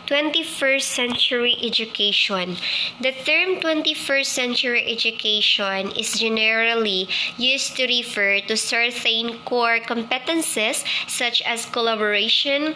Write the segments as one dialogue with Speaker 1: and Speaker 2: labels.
Speaker 1: 21st century education. The term 21st century education is generally used to refer to certain core competencies such as collaboration,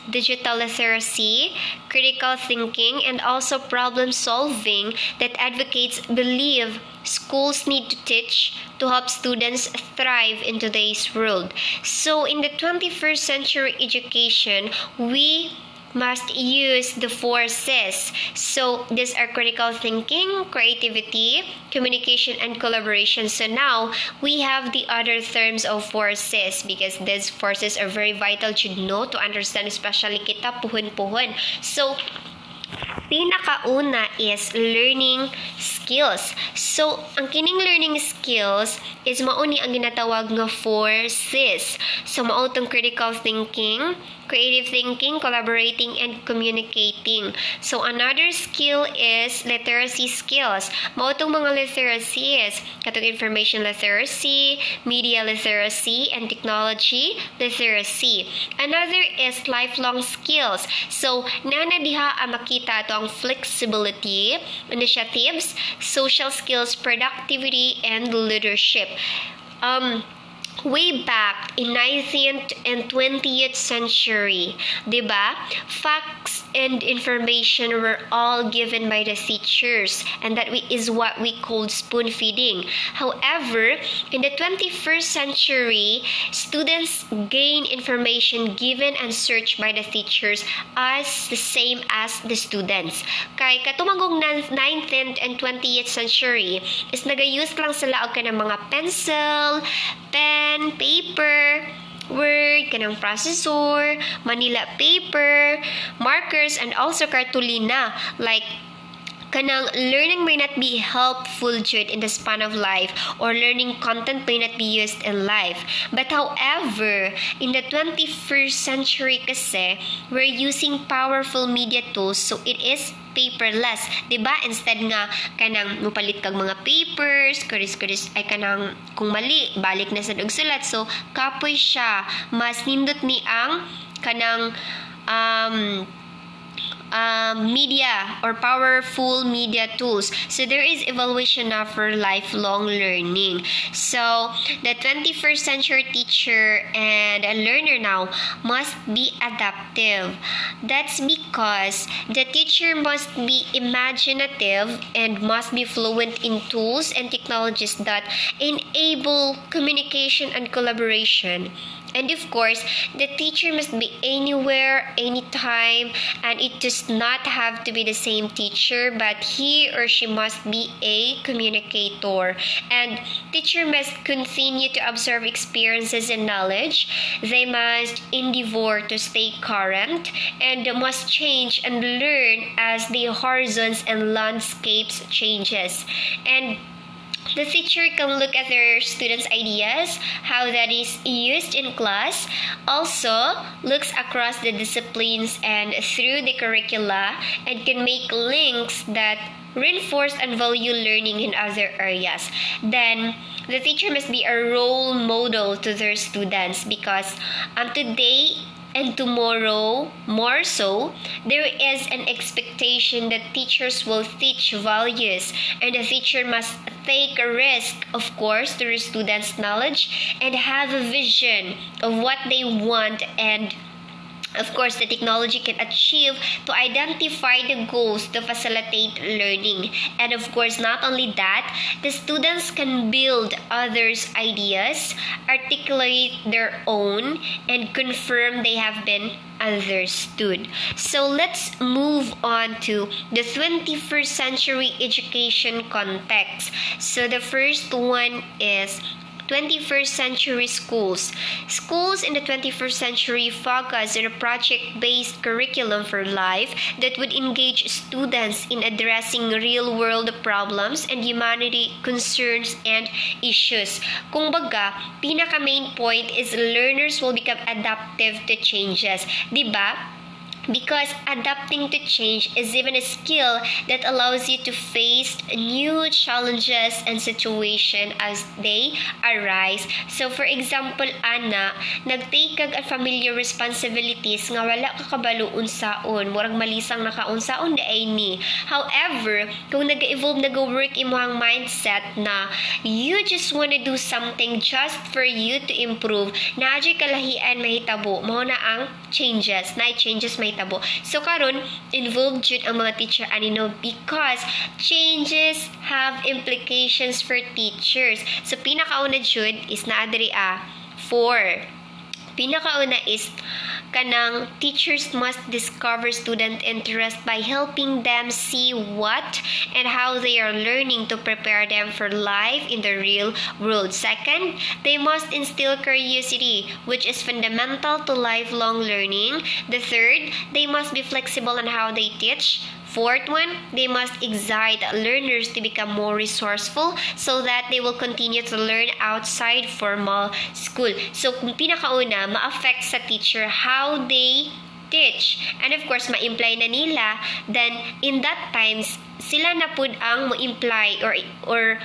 Speaker 1: digital literacy, critical thinking, and also problem solving that advocates believe schools need to teach to help students thrive in today's world. So in the 21st century education, we must use the 4 Cs. So these are critical thinking, creativity, communication, and collaboration. So now we have the other terms of 4 Cs because these 4 Cs are very vital to know, to understand, especially kita puhon-puhon. So pinakauna is learning skills. So, ang kining learning skills is mauni ang ginatawag nga 4 Cs. So, mao tong critical thinking, creative thinking, collaborating, and communicating. So, another skill is literacy skills. Mao tong mga literacies, katong information literacy, media literacy, and technology literacy. Another is lifelong skills. So, nana diha ang makita ato ang flexibility, initiatives, social skills, productivity, and leadership. Way back in 19th and 20th century, diba? Facts and information were all given by the teachers, and that is what we called spoon feeding. However, in the 21st century, students gain information given and searched by the teachers as the same as the students. Kay katumangong 19th and 20th century is nagayuse lang sila og kanang mga pencil, pen, paper, Word, kanang processor, Manila paper, markers, and also cartulina. Like, kanang learning may not be helpful in the span of life, or learning content may not be used in life. But however, in the 21st century kasi, we're using powerful media tools, so it is paperless, diba? Instead nga kanang mupalit kag mga papers, kuris ay kanang kung mali balik na sa sulat, so kapoy siya, mas nindot ni ang kanang media or powerful media tools. So there is evaluation now for lifelong learning. So the 21st century teacher and a learner now must be adaptive. That's because the teacher must be imaginative and must be fluent in tools and technologies that enable communication and collaboration. And of course, the teacher must be anywhere, anytime, and it does not have to be the same teacher, but he or she must be a communicator. And teacher must continue to observe experiences and knowledge. They must endeavor to stay current and must change and learn as the horizons and landscapes changes. And the teacher can look at their students' ideas, how that is used in class, also looks across the disciplines and through the curricula, and can make links that reinforce and value learning in other areas. Then, the teacher must be a role model to their students because today and tomorrow, more so, there is an expectation that teachers will teach values, and the teacher must take a risk, of course, to their students' knowledge and have a vision of what they want, and of course, the technology can achieve to identify the goals to facilitate learning. And of course, not only that, the students can build others' ideas, articulate their own, and confirm they have been understood. So let's move on to the 21st century education context. So the first one is 21st century schools. Schools in the 21st century focus on a project-based curriculum for life that would engage students in addressing real-world problems and humanity concerns and issues. Kung baga, pinaka main point is learners will become adaptive to changes. Diba? because adapting to change is even a skill that allows you to face new challenges and situation as they arise. So for example, ana, nagtake kag familiar responsibilities nga wala ka kabalo unsaon, murag malisang nakaunsaon ay ni. However, kung nag-evolve, nag-work imong mindset na you just wanna do something just for you to improve, naadyo kalahian mahitabo, mao na ang changes mahitabo. So karon involved jud ang mga teacher anino because changes have implications for teachers. So pinakauna jud is naa diri for pinakauna is kanang teachers must discover student interest by helping them see what and how they are learning to prepare them for life in the real world. Second, they must instill curiosity, which is fundamental to lifelong learning. The third, they must be flexible on how they teach. Fourth one, they must excite learners to become more resourceful so that they will continue to learn outside formal school. So kung pinakauna, ma-affect sa teacher how they teach. And of course, ma-imply na nila, then in that times, sila na pud ang mo-imply or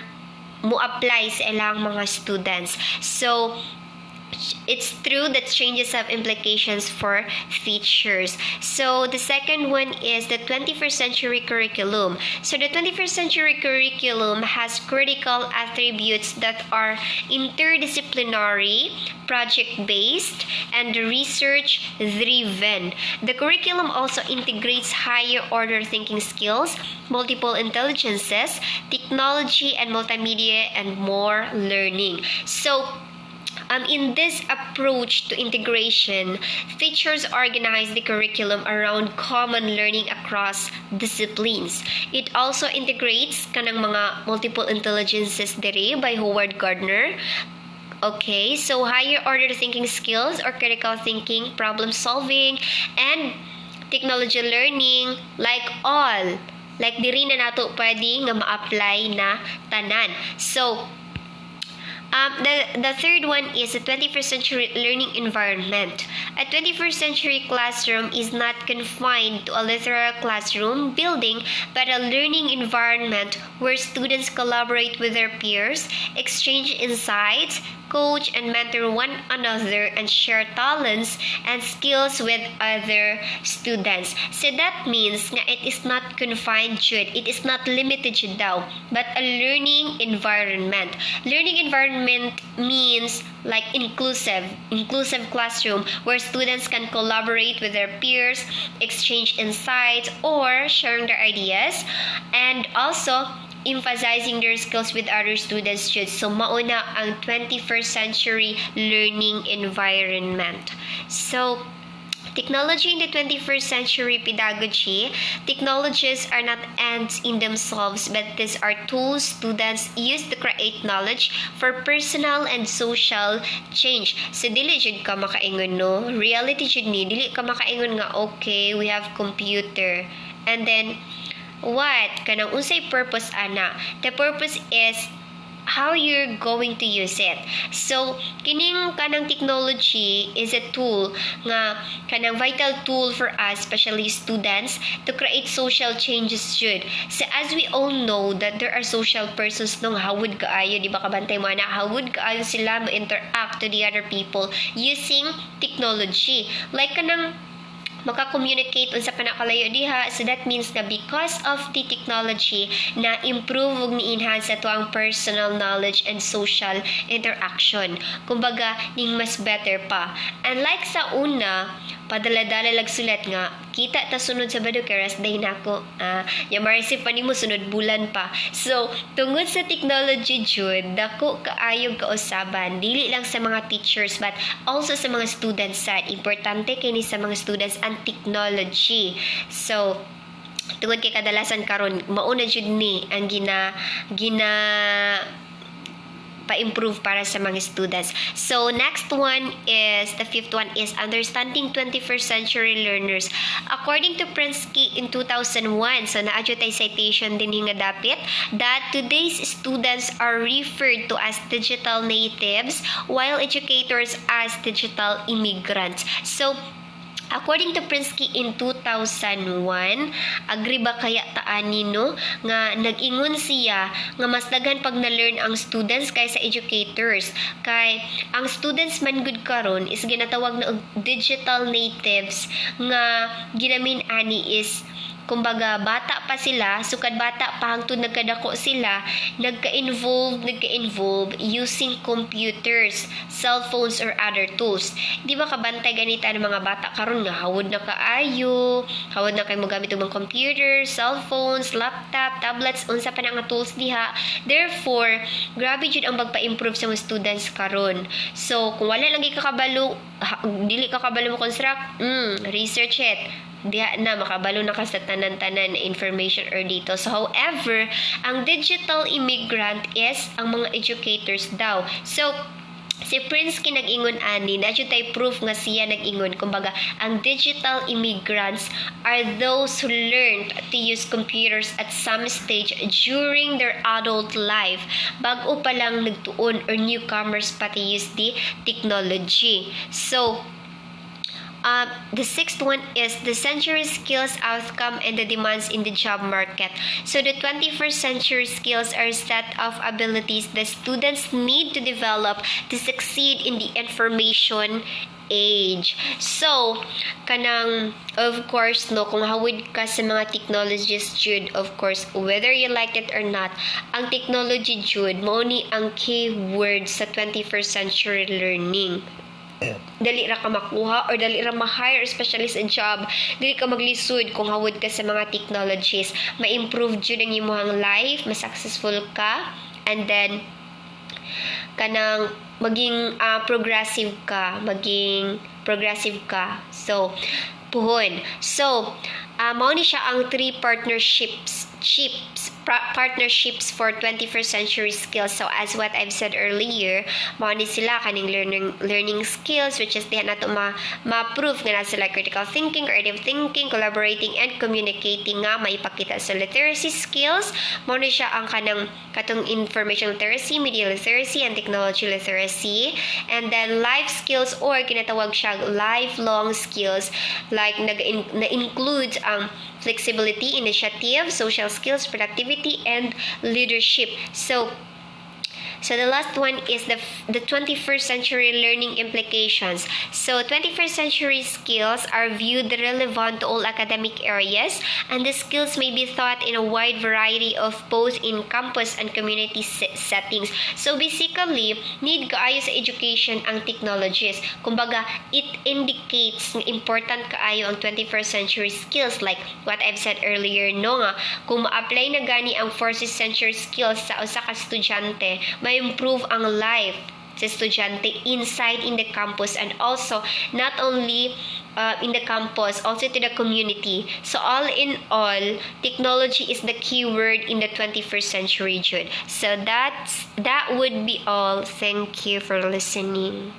Speaker 1: mo-apply sa ilang mga students. So it's true that changes have implications for teachers. So the second one is the 21st century curriculum. So the 21st century curriculum has critical attributes that are interdisciplinary, project-based, and research-driven. The curriculum also integrates higher order thinking skills, multiple intelligences, technology and multimedia, and more learning. So in this approach to integration, teachers organize the curriculum around common learning across disciplines. It also integrates kanang mga multiple intelligences diri by Howard Gardner. Okay, so higher order thinking skills or critical thinking, problem solving, and technology learning, like diri na nato pwede nga ma-apply na tanan. So the third one is the 21st century learning environment. A 21st century classroom is not confined to a literal classroom building, but a learning environment where students collaborate with their peers, exchange insights, coach and mentor one another, and share talents and skills with other students. So that means nga it is not confined jud, it is not limited jud daw, but a learning environment. Learning environment means like inclusive classroom where students can collaborate with their peers, exchange insights, or sharing their ideas, and also emphasizing their skills with other students. So mauna ang 21st century learning environment. So technology in the 21st century pedagogy, technologies are not ends in themselves, but these are tools students use to create knowledge for personal and social change. So dili jud ka makaingon no, reality jud ni, dili ka makaingon nga okay, we have computer, and then what? Kanang unsay purpose ana? The purpose is how you're going to use it. So, kining kanang technology is a tool nga kanang vital tool for us, especially students, to create social changes jud. So, as we all know that there are social persons nung hawod kaayo, di ba kabantay mo na, hawod kaayo sila ma-interact to the other people using technology. Like kanang maka-communicate unsa pa nakalayo diha. So that means na because of the technology na improve ug ni-enhance ato ang personal knowledge and social interaction. Kumbaga, ning mas better pa. And like sa una, padala-dala lag sulat nga, kita ta sunod sa bado kay rest day nako. Yamarisi pa nimo sunod bulan pa. So, tungod sa technology jud, dako kaayog kausaban, dili lang sa mga teachers but also sa mga students sad. Importante kini sa mga students ang technology. So, tungod kay kadalasan karon mauna jud ni ang gina pa-improve para sa mga students. So, next one is, the fifth one is understanding 21st century learners. According to Prensky in 2001, so naadyo tay citation din nga dapit, that today's students are referred to as digital natives while educators as digital immigrants. So, According to Prinsky in 2001, agree ba kaya taani no nga nag-ingon siya nga mas daghan pag na-learn ang students kaysa educators, kay ang students man gud karon is ginatawag na digital natives nga ginamin ani is kumbaga bata pa sila, sukad bata pa hangtod nagkadako sila, nagka-involve using computers, cellphones or other tools. Di ba kabantay ganita ng mga bata karon nga hawod na kaayo, hawod na kay mo gamit og computer, cellphones, laptop, tablets, unsa pa na nga tools diha. Therefore, grabe jud ang pagpa-improve sa mga students karon. So, kung wala lagi ka kabalo, dili ka kabalo mo construct, research it. Diha na makabalo na ka sa tanan-tanan na information or dito. So however, ang digital immigrant is ang mga educators daw. So si Prinsky nag-ingon ani, na tay proof nga siya nag-ingon. Kumbaga, ang digital immigrants are those who learned to use computers at some stage during their adult life. Bago pa lang nagtuon or newcomers pa to use the technology. So, the sixth one is the century skills outcome and the demands in the job market. So the 21st century skills are a set of abilities the students need to develop to succeed in the information age. So, kanang, of course, no, kung hawid ka sa mga technologies, Jude, of course, whether you like it or not, ang technology, Jude, mo ni ang keyword sa 21st century learning. Dali ra ka makuha or dali ra ma-hire especially sa job, dili ka maglisod kung hawod ka sa mga technologies. Ma-improve jud ang imong life, mas successful ka, and then kanang maging progressive ka. So puhon. So mao ni siya ang 3 partnerships for 21st century skills. So as what I've said earlier, mao ni sila kaning learning skills, which is diha nato ma-prove nga na sila critical thinking, creative thinking, collaborating and communicating nga maipakita sa literacy skills. Mao ni siya ang katong information literacy, media literacy and technology literacy. And then life skills or kinatawag siya lifelong skills, like na-includes ang flexibility, initiative, social skills, productivity, and leadership. So the last one is the 21st century learning implications. So 21st century skills are viewed relevant to all academic areas, and the skills may be taught in a wide variety of both in campus and community settings. So basically, need kaayo sa education ang technologies. Kumbaga, it indicates na important kaayo ang 21st century skills, like what I've said earlier, no nga, kung ma-apply na gani ang 4th century skills sa usa ka estudyante, improve ang life sa estudyante inside in the campus, and also not only in the campus, also to the community. So all in all, technology is the key word in the 21st century, Jude. So that would be all. Thank you for listening.